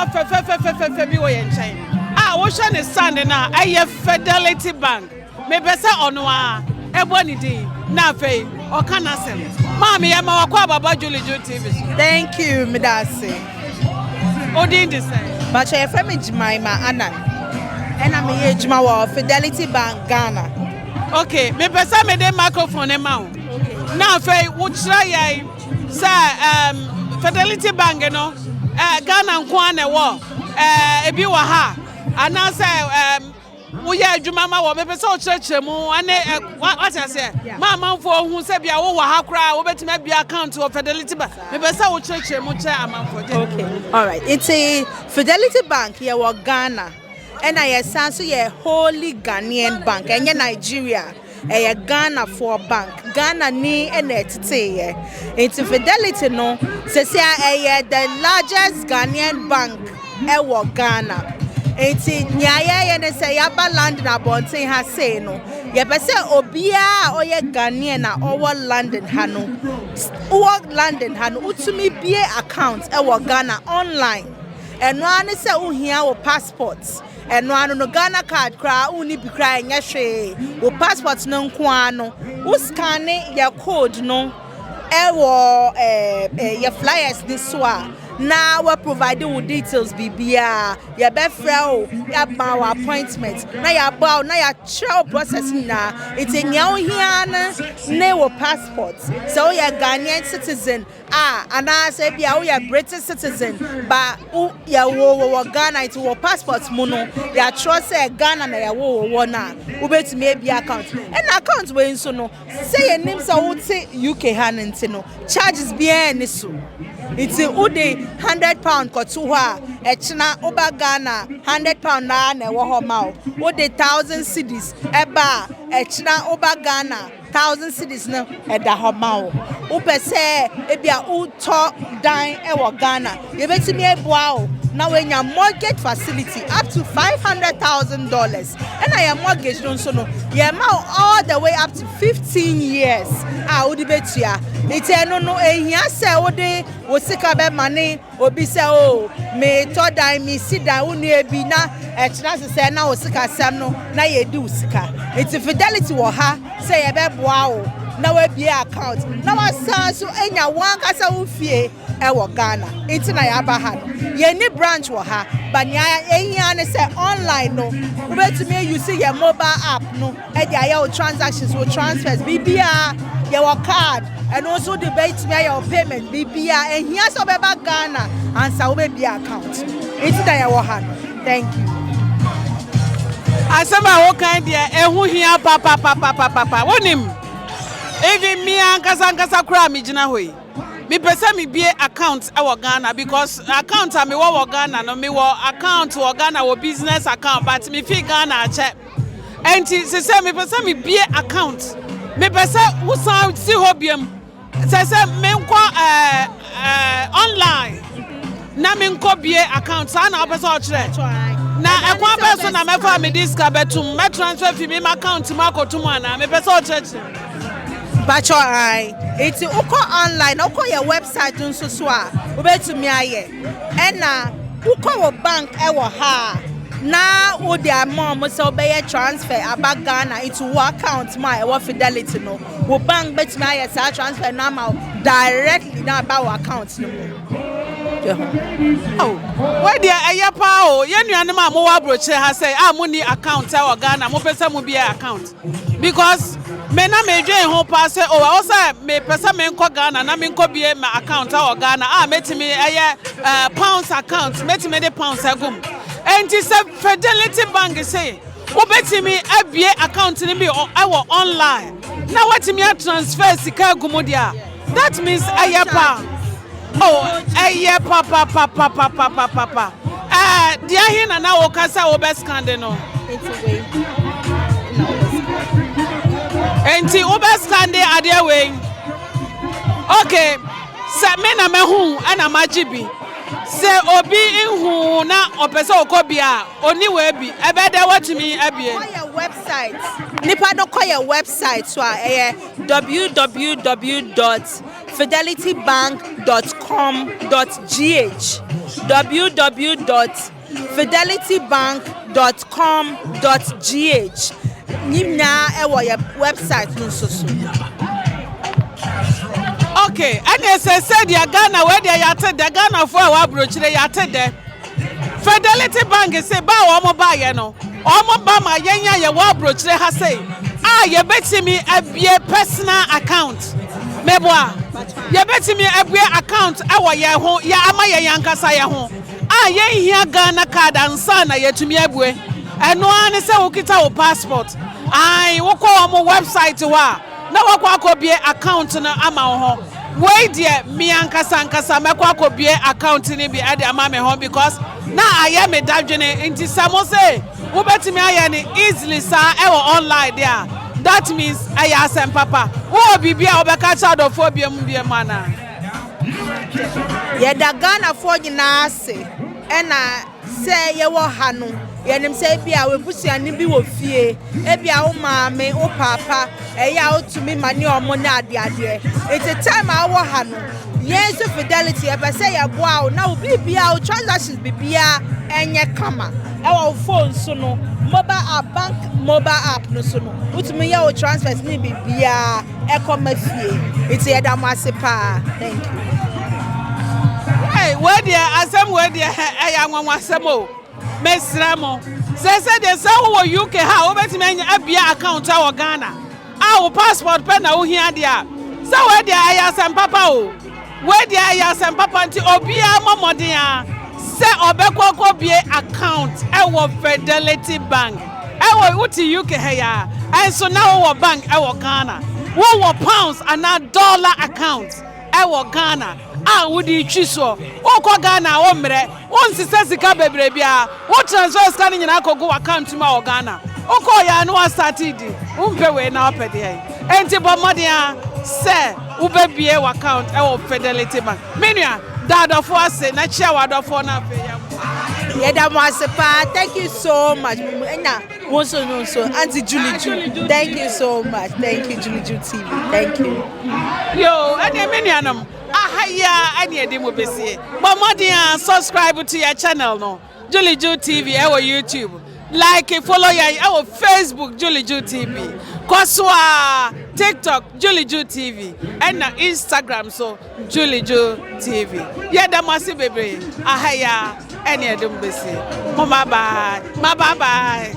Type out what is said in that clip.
nneema fe bi wo ye nchen ah wo hwe ne stand na aye Fidelity Bank me pese ono a ebo ni din na fe o kana sem mama ye ma wakwa baba Julie Juu TV. Thank you Midasi. Odin de say but your friend me Jemima Anan and I'm here Juma wa Fidelity Bank Ghana. Okay me pese me de microphone e ma o na fe wo kira ye say Fidelity Bank no Ghana nko na wo ebi wa ha ana say wo ye adwuma ma wo me pese o church mu ane what I say mama mfo hu se bia wo wa ha kra wo betime bia account of Fidelity Bank me pese wo church mu che amanfo. Okay all right it's a Fidelity Bank here wa Ghana and I sense ye Holy Ghanaian Bank and Nigeria a Ghana for bank Ghana ni enetete it's Fidelity no say the largest Ghanaian bank e Ghana. It's nyaye ne say yaba land na bonten ha say no ye pese obia oye Ghanaian na owo London ha no utumi bie account e Ghana online eno ane say uhia wo passports eno anu no Ghana card kra uni bi kra enya hwe wo passport no nko ano wo scan your code no your flyers this one now we provide you with details bibia your befrao your bow appointment na your bow na your trial processing na it's in your here na wo passport so you're Ghanaian citizen and I say bia we are British citizen but ya wo Ghana it wo passport mu no ya trust say Ghana na ya wo na we bet me be account and account we so no say your name so wo UK hanenti no charges bien ni so it's ude £100 kotuha echina oba Ghana £100 na wo ho ma o de 1000 cedis eba echina oba Ghana 1000 cedis no eda ho ma o upese ebia uto dan e wo Ghana ye betimi eboa o na we nya mortgage facility up to $500,000 and I am mortgage don so no ye ma all the way up to 15 years udi betua ite no ehia se odi wo sika be mane obi se o me to dan mi sida unu ebi na echina se na wo sika sem no na ye di usika ite Fidelity wo ha se ye be boa o na we bie account na wasan so enya wan kasa wo fie e wo Ghana ite na ya ba ha no ye ni branch wo ha but nya ehia ne se online no we betumi use your mobile app no e dia your transactions or transfers bibia your card and also the bait me your payment bibia and here so be Ghana and so be account it's that your hand. Thank you. Asema wo kan dia ehu hia papa wonim even me ankasa kura me gina hoyi me pese me bie account e Ghana because account me wo Ghana no me wo account wo Ghana wo business account but me fi Ghana che enti se say me pese me bie account me pese wo san si hobiam se me nko online na me nko bie account sa na pese o kire na ekwa be so na me fa me diska betum me transfer fi me account ma kotum ana me pese o kire Bacho ai it's uko online uko your website nso so a obetumi aye ena uko wo bank e wo ha na wo dia mom so be transfer aba Ghana into account my e wo Fidelity no wo bank betumi aye sa transfer na ma directly na about account no oh why dia ayapa o ye nuane ma mo wa broche ha say mo ni account e wo Ghana mo pese mo bia account because me na me dwen ho pa se o say me pesa me nko Ghana na me nko bie ma account a Ghana metimi pounds account metimi de pounds agum enti se Fidelity Bank say wo betimi abie account ni bi awo online na watimi a transfer sika agum dia that means ayapa oh ayapa papa dia hin na wo kasa wo be scan no it's away enti ubeskande ade we okay se me na mehu ana magibi se obi ihu na opese okobia oni we bi ebede watumi abie your website nipa do call your website so www.fidelitybank.com.gh www.fidelitybank.com.gh. Nimna ewo your website nso so. Okay, and they said the Ghana where they are the Ghana for our brooch they are there. Fidelity Bank say ba omo ba ye no. Omo ba ma yenya ye wa brooch they ha say. Ah, you bet me a personal account. Meboa. You bet me a account ewo ye ho ya ama ye yankasa ye ho. Ah, ye hia Ghana card ansa na ye tumi abue. Eno an say wo kita wo passport. Ai wo ko omo website wa. Na wakwa akobie account na ama ho. Wait there, me ankasa mekwa akobie account ni bi ade ama me ho because na aye me dadwene nti samo say wo betimi aye ni easily sa e online there. That means aye asem papa. Wo bibia obeka cha dofo biem mana. Ye da Ghana for nyina ase na say ye wo ha no yenim say bia we busuani bi wo fie e bia wo maame wo papa ya wo tumi mani omo na ade it's a time a wo ha no yes Fidelity e be say ye boa na wo bibia wo transactions bibia enye kama e wo phone so no bank mobile app no so no utumi ye wo transfers ni bibia e koma fie it's ye da masepa. Thank you. Hey, where there asem where there ya nwanwa asemo mesramo say the say wo UK ha wo betime anya abia account a wo Ghana wo passport pe na wo hia dia say where there ya asem papa o where there ya asem papa nti obia momodin a say obekoko bie account wo Fidelity Bank wo uti UK ha ya and so now wo bank wo Ghana wo pounds and dollar account wo Ghana. Ah, wudi chiso. O ko Ghana o mre. O nsise sika bebre bia. O transfer sika ni nyina akogo account ma o Ghana. O ko ya no started. Umpe we na opede ai. Enti bomode a se ubebie account e wo Fidelity Bank. Menua dadofo ase na chia wadofo na fe ya. Yeda Mwasepa, thank you so much. So Auntie Julie Juu. Thank you so much. Thank you, Julie Juu TV. Thank you. Yo, ane menyanam. Ahaya ane demo besi. Bomode subscribe to your channel no. Julie Juu TV our YouTube. Like follow our Facebook Julie Juu TV. Koswa TikTok Julie Juu TV and Instagram so Julie Juu TV. Yeda Mwasi bebe. Ahaya ane demo besi. Bye bye.